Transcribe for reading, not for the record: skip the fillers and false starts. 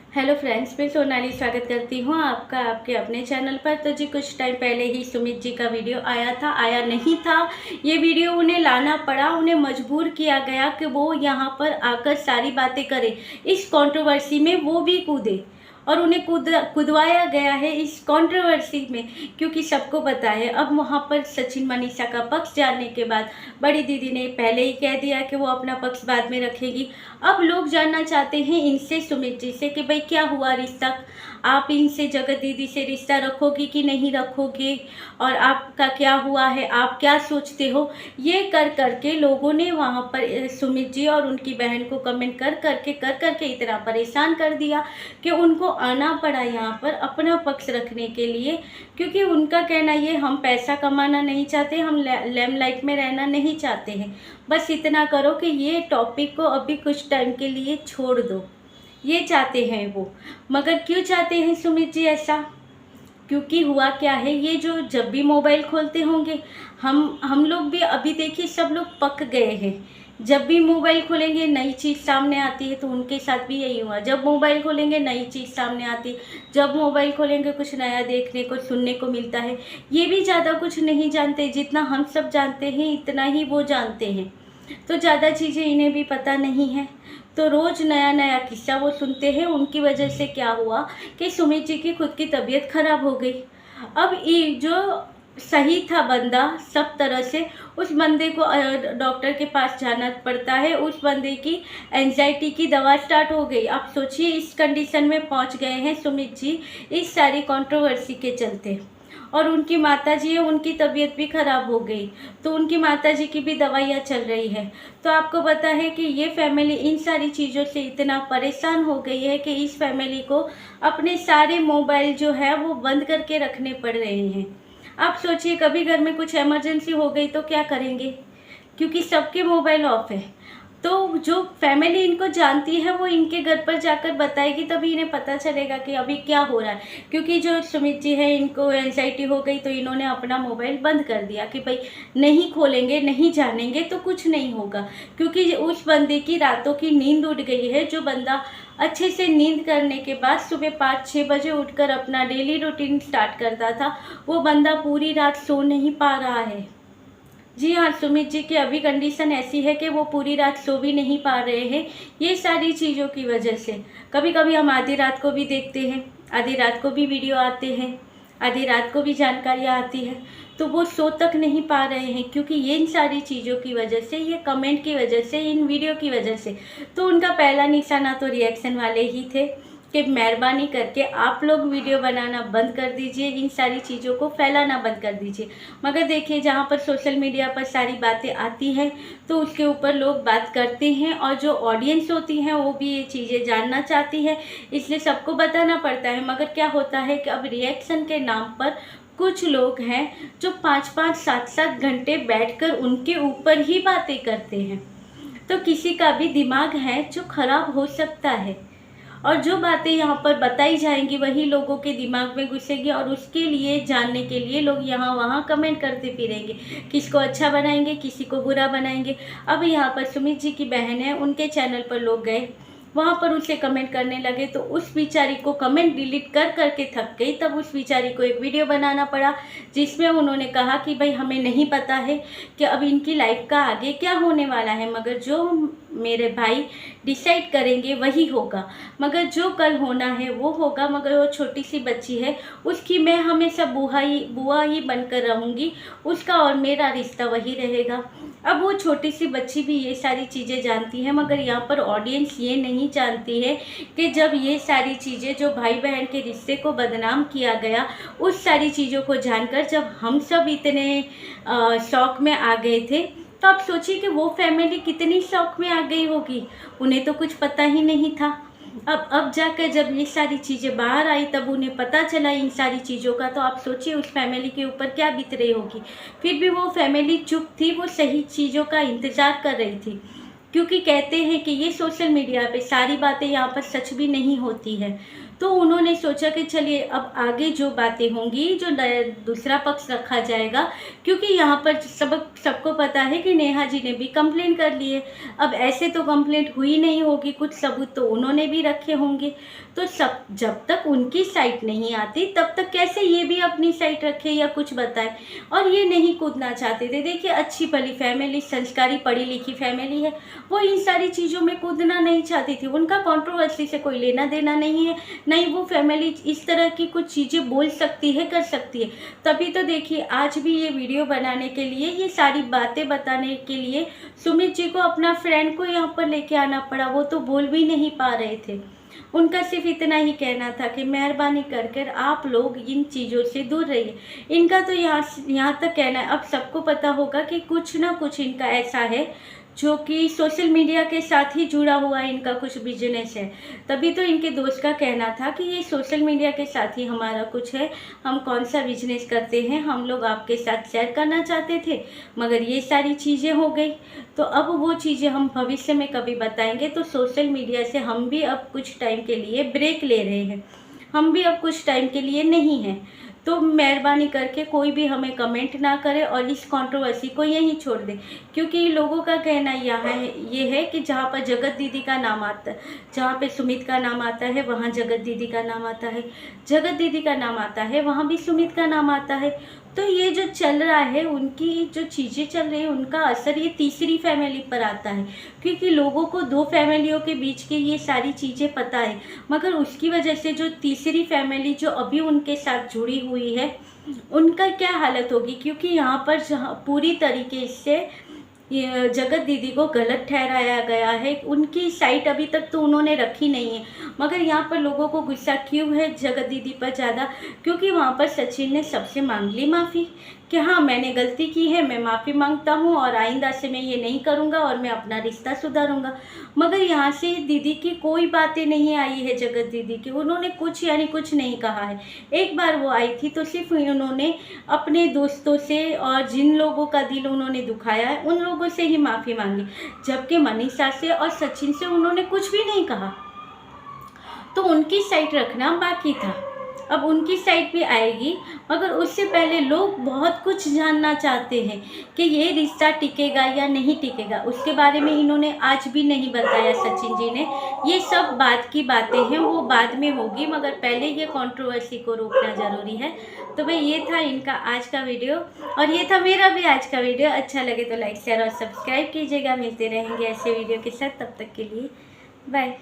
Hello friends, मैं सोनाली स्वागत करती हूँ आपका आपके अपने चैनल पर। तो जी कुछ टाइम पहले ही सुमित जी का वीडियो आया नहीं था। ये वीडियो उन्हें लाना पड़ा, उन्हें मजबूर किया गया कि वो यहाँ पर आकर सारी बातें करें, इस कंट्रोवर्सी में वो भी कूदे और उन्हें कुदवाया गया है इस कंट्रोवर्सी में, क्योंकि सबको पता है। अब वहाँ पर सचिन मनीषा का पक्ष जानने के बाद बड़ी दीदी ने पहले ही कह दिया कि वो अपना पक्ष बाद में रखेगी। अब लोग जानना चाहते हैं इनसे, सुमित जी से, कि भाई क्या हुआ रिश्ता, आप इनसे जगत दीदी से रिश्ता रखोगी कि नहीं रखोगे, और आपका क्या हुआ है, आप क्या सोचते हो। ये कर करके लोगों ने वहाँ पर सुमित जी और उनकी बहन को कमेंट कर करके इतना परेशान कर दिया कि उनको आना पड़ा यहाँ पर अपना पक्ष रखने के लिए, क्योंकि उनका कहना ये, हम पैसा कमाना नहीं चाहते, हम लेमलाइट में रहना नहीं चाहते हैं, बस इतना करो कि ये टॉपिक को अभी कुछ टाइम के लिए छोड़ दो, ये चाहते हैं वो। मगर क्यों चाहते हैं सुमित जी ऐसा? क्योंकि हुआ क्या है, ये जो जब भी मोबाइल खोलते होंगे, हम लोग भी अभी देखिए सब लोग पक गए हैं। जब भी मोबाइल खोलेंगे नई चीज़ सामने आती है, तो उनके साथ भी यही हुआ। जब मोबाइल खोलेंगे नई चीज़ सामने आती है, जब मोबाइल खोलेंगे कुछ नया देखने को सुनने को मिलता है। ये भी ज़्यादा कुछ नहीं जानते, जितना हम सब जानते हैं इतना ही वो जानते हैं, तो ज़्यादा चीज़ें इन्हें भी पता नहीं है। तो रोज़ नया नया किस्सा वो सुनते हैं। उनकी वजह से क्या हुआ कि सुमित जी की खुद की तबीयत खराब हो गई। अब ये जो सही था बंदा सब तरह से, उस बंदे को डॉक्टर के पास जाना पड़ता है, उस बंदे की एंजाइटी की दवा स्टार्ट हो गई। आप सोचिए इस कंडीशन में पहुंच गए हैं सुमित जी इस सारी कंट्रोवर्सी के चलते। और उनकी माताजी है, उनकी तबीयत भी खराब हो गई, तो उनकी माताजी की भी दवाइयाँ चल रही है। तो आपको पता है कि ये फैमिली इन सारी चीज़ों से इतना परेशान हो गई है कि इस फैमिली को अपने सारे मोबाइल जो है वो बंद करके रखने पड़ रहे हैं। आप सोचिए कभी घर में कुछ इमरजेंसी हो गई तो क्या करेंगे, क्योंकि सबके मोबाइल ऑफ है। तो जो फैमिली इनको जानती है वो इनके घर पर जाकर बताएगी, तभी इन्हें पता चलेगा कि अभी क्या हो रहा है। क्योंकि जो सुमित जी है इनको एंजाइटी हो गई, तो इन्होंने अपना मोबाइल बंद कर दिया कि भाई नहीं खोलेंगे, नहीं जानेंगे तो कुछ नहीं होगा। क्योंकि उस बंदे की रातों की नींद उड़ गई है। जो बंदा अच्छे से नींद करने के बाद सुबह 5-6 बजे उठकर अपना डेली रूटीन स्टार्ट करता था, वो बंदा पूरी रात सो नहीं पा रहा है। जी हाँ, सुमित जी की अभी कंडीशन ऐसी है कि वो पूरी रात सो भी नहीं पा रहे हैं, ये सारी चीज़ों की वजह से। कभी कभी हम आधी रात को भी देखते हैं, आधी रात को भी वीडियो आते हैं, आधी रात को भी जानकारियाँ आती है, तो वो सो तक नहीं पा रहे हैं, क्योंकि ये इन सारी चीज़ों की वजह से, ये कमेंट की वजह से, इन वीडियो की वजह से। तो उनका पहला निशाना तो रिएक्शन वाले ही थे कि मेहरबानी करके आप लोग वीडियो बनाना बंद कर दीजिए, इन सारी चीज़ों को फैलाना बंद कर दीजिए। मगर देखिए जहाँ पर सोशल मीडिया पर सारी बातें आती हैं, तो उसके ऊपर लोग बात करते हैं, और जो ऑडियंस होती हैं वो भी ये चीज़ें जानना चाहती है, इसलिए सबको बताना पड़ता है। मगर क्या होता है कि अब रिएक्शन के नाम पर कुछ लोग हैं जो 5-5, 7-7 घंटे बैठकर उनके ऊपर ही बातें करते हैं। तो किसी का भी दिमाग है जो खराब हो सकता है, और जो बातें यहाँ पर बताई जाएंगी वही लोगों के दिमाग में घुसेगी, और उसके लिए जानने के लिए लोग यहाँ वहाँ कमेंट करते फिरेंगे, किसको अच्छा बनाएंगे, किसी को बुरा बनाएंगे। अब यहाँ पर सुमित जी की बहन है, उनके चैनल पर लोग गए, वहाँ पर उसे कमेंट करने लगे, तो उस बेचारी को कमेंट डिलीट कर करके थक गई। तब उस बेचारी को एक वीडियो बनाना पड़ा, जिसमें उन्होंने कहा कि भाई हमें नहीं पता है कि अब इनकी लाइफ का आगे क्या होने वाला है, मगर जो मेरे भाई डिसाइड करेंगे वही होगा, मगर जो कल होना है वो होगा। मगर वो छोटी सी बच्ची है, उसकी मैं हमेशा बुआ ही बनकर रहूँगी, उसका और मेरा रिश्ता वही रहेगा। अब वो छोटी सी बच्ची भी ये सारी चीज़ें जानती है, मगर यहाँ पर ऑडियंस ये नहीं जानती है कि जब ये सारी चीज़ें, जो भाई बहन के रिश्ते को बदनाम किया गया, उस सारी चीज़ों को जानकर जब हम सब इतने शौक में आ गए थे, तो आप सोचिए कि वो फैमिली कितनी शौक में आ गई होगी। उन्हें तो कुछ पता ही नहीं था। अब जाकर जब ये सारी चीज़ें बाहर आई, तब उन्हें पता चला इन सारी चीज़ों का, तो आप सोचिए उस फैमिली के ऊपर क्या बीत रही होगी। फिर भी वो फैमिली चुप थी, वो सही चीज़ों का इंतज़ार कर रही थी, क्योंकि कहते हैं कि ये सोशल मीडिया पे सारी बातें यहाँ पर सच भी नहीं होती है। तो उन्होंने सोचा कि चलिए अब आगे जो बातें होंगी, जो दूसरा पक्ष रखा जाएगा, क्योंकि यहाँ पर सबको पता है कि नेहा जी ने भी कंप्लेन कर ली है। अब ऐसे तो कंप्लेंट हुई नहीं होगी, कुछ सबूत तो उन्होंने भी रखे होंगे। तो सब जब तक उनकी साइड नहीं आती तब तक कैसे ये भी अपनी साइड रखे या कुछ बताए। और ये नहीं कूदना चाहते थे। देखिए, अच्छी भली फैमिली, संस्कारी पढ़ी लिखी फैमिली है, वो इन सारी चीज़ों में कूदना नहीं चाहती थी। उनका कंट्रोवर्सी से कोई लेना देना नहीं है, नहीं वो फैमिली इस तरह की कुछ चीज़ें बोल सकती है, कर सकती है। तभी तो देखिए, आज भी ये वीडियो बनाने के लिए, ये सारी बातें बताने के लिए सुमित जी को अपना फ्रेंड को यहाँ पर लेके आना पड़ा। वो तो बोल भी नहीं पा रहे थे। उनका सिर्फ इतना ही कहना था कि मेहरबानी कर कर आप लोग इन चीज़ों से दूर रहिए। इनका तो यहाँ तक कहना है, अब सबको पता होगा कि कुछ ना कुछ इनका ऐसा है जो कि सोशल मीडिया के साथ ही जुड़ा हुआ इनका कुछ बिजनेस है। तभी तो इनके दोस्त का कहना था कि ये सोशल मीडिया के साथ ही हमारा कुछ है, हम कौन सा बिजनेस करते हैं, हम लोग आपके साथ शेयर करना चाहते थे, मगर ये सारी चीज़ें हो गई। तो अब वो चीज़ें हम भविष्य में कभी बताएंगे। तो सोशल मीडिया से हम भी अब कुछ टाइम के लिए ब्रेक ले रहे हैं, हम भी अब कुछ टाइम के लिए नहीं हैं। तो मेहरबानी करके कोई भी हमें कमेंट ना करे और इस कंट्रोवर्सी को यहीं छोड़ दे, क्योंकि लोगों का कहना ये है कि जहाँ पर जगत दीदी का नाम आता है, जहाँ पे सुमित का नाम आता है वहाँ जगत दीदी का नाम आता है, जगत दीदी का नाम आता है वहाँ भी सुमित का नाम आता है। तो ये जो चल रहा है, उनकी जो चीज़ें चल रही है, उनका असर ये तीसरी फैमिली पर आता है, क्योंकि लोगों को दो फैमिलियों के बीच की ये सारी चीज़ें पता है, मगर उसकी वजह से जो तीसरी फैमिली जो अभी उनके साथ जुड़ी हुई है, उनका क्या हालत होगी। क्योंकि यहाँ पर जहाँ पूरी तरीके से ये जगत दीदी को गलत ठहराया गया है, उनकी साइड अभी तक तो उन्होंने रखी नहीं है। मगर यहाँ पर लोगों को गुस्सा क्यों है जगत दीदी पर ज़्यादा, क्योंकि वहाँ पर सचिन ने सबसे मांग ली माफ़ी कि हाँ मैंने गलती की है, मैं माफ़ी मांगता हूँ और आइंदा से मैं ये नहीं करूँगा और मैं अपना रिश्ता सुधारूँगा। मगर यहाँ से दीदी की कोई बातें नहीं आई है, जगत दीदी की उन्होंने कुछ यानी कुछ नहीं कहा है। एक बार वो आई थी तो सिर्फ उन्होंने अपने दोस्तों से और जिन लोगों का दिल उन्होंने दुखाया है उन लोगों से ही माफ़ी मांगी, जबकि मनीषा से और सचिन से उन्होंने कुछ भी नहीं कहा। तो उनकी साइड रखना बाकी था, अब उनकी साइड भी आएगी। मगर उससे पहले लोग बहुत कुछ जानना चाहते हैं कि ये रिश्ता टिकेगा या नहीं टिकेगा, उसके बारे में इन्होंने आज भी नहीं बताया सचिन जी ने। ये सब बात की बातें हैं, वो बाद में होगी, मगर पहले ये कंट्रोवर्सी को रोकना ज़रूरी है। तो भाई ये था इनका आज का वीडियो और ये था मेरा भी आज का वीडियो। अच्छा लगे तो लाइक शेयर और सब्सक्राइब कीजिएगा। मिलते रहेंगे ऐसे वीडियो के साथ, तब तक के लिए बाय।